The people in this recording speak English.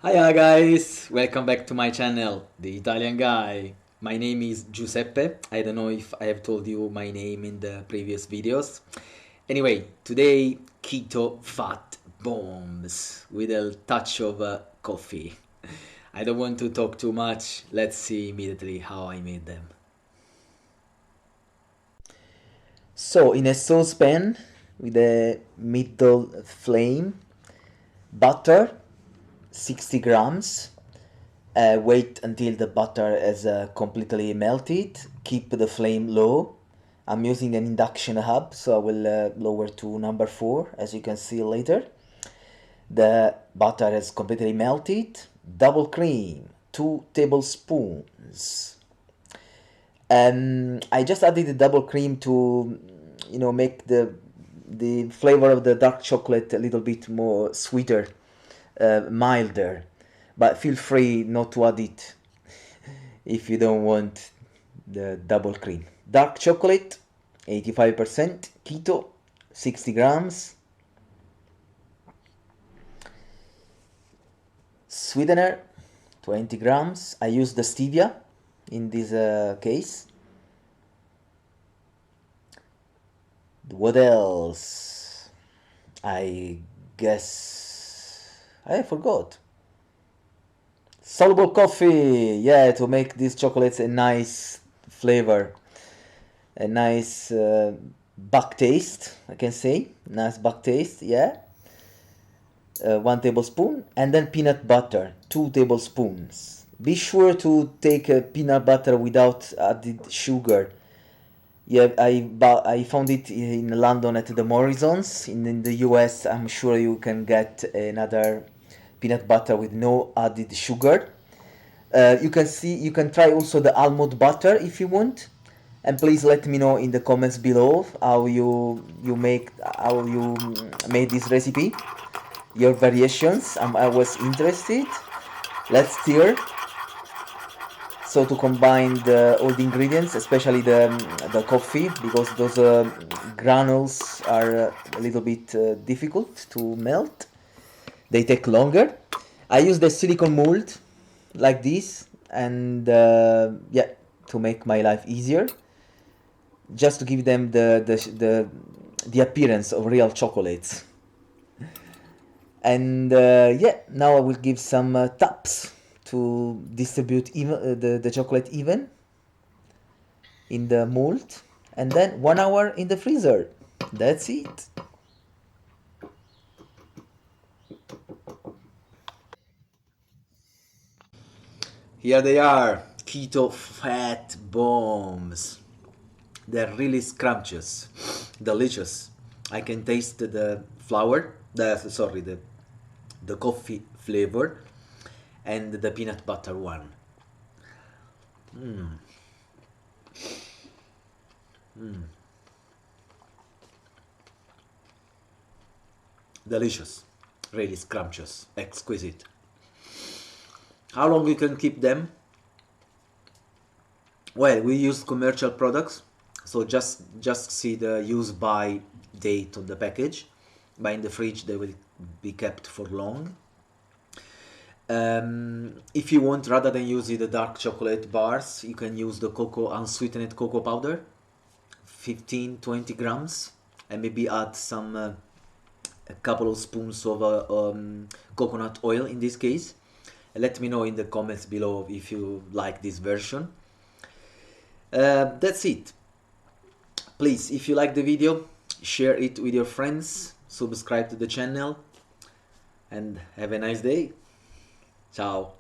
Hiya guys, welcome back to my channel, The Italian Guy. My name is Giuseppe. I don't know if I have told you my name in the previous videos. Anyway, today keto fat bombs with a touch of coffee. I don't want to talk too much. Let's see immediately how I made them. So in a saucepan with a middle flame, butter 60 grams. Wait until the butter is completely melted. Keep the flame low. I'm using an induction hub, so I will lower to number 4, as you can see later. The butter is completely melted. Double cream, 2 tablespoons. I just added the double cream to, make the flavor of the dark chocolate a little bit more sweeter, milder. But feel free not to add it if you don't want the double cream. Dark chocolate, 85%. Keto, 60 grams. Sweetener, 20 grams. I use the stevia in this case. What else? I guess I forgot. Soluble coffee, yeah, to make these chocolates a nice flavor, a nice back taste, I can say. Nice back taste, yeah. 1 tablespoon, and then peanut butter, 2 tablespoons. Be sure to take peanut butter without added sugar. Yeah, I found it in London at the Morrisons. In the US, I'm sure you can get another peanut butter with no added sugar. You can try also the almond butter if you want, and please let me know in the comments below how you made this recipe, your variations. I was interested. Let's stir. So to combine all the ingredients, especially the coffee, because those granules are a little bit difficult to melt. They take longer. I use the silicone mold like this, and yeah, to make my life easier, just to give them the appearance of real chocolates. And yeah, now I will give some taps to distribute the chocolate even in the mold, and then 1 hour in the freezer. That's it. Here they are, keto fat bombs. They're really scrumptious, delicious. I can taste the flour, the coffee flavor, and the peanut butter one. Delicious, really scrumptious, exquisite. How long you can keep them? Well, we use commercial products, so just see the use by date on the package. But in the fridge they will be kept for long. If you want, rather than using the dark chocolate bars, you can use the cocoa unsweetened cocoa powder, 15-20 grams, and maybe add some a couple of spoons of coconut oil in this case. Let me know in the comments below if you like this version. That's it. Please, if you like the video, share it with your friends, subscribe to the channel, and have a nice day. Ciao.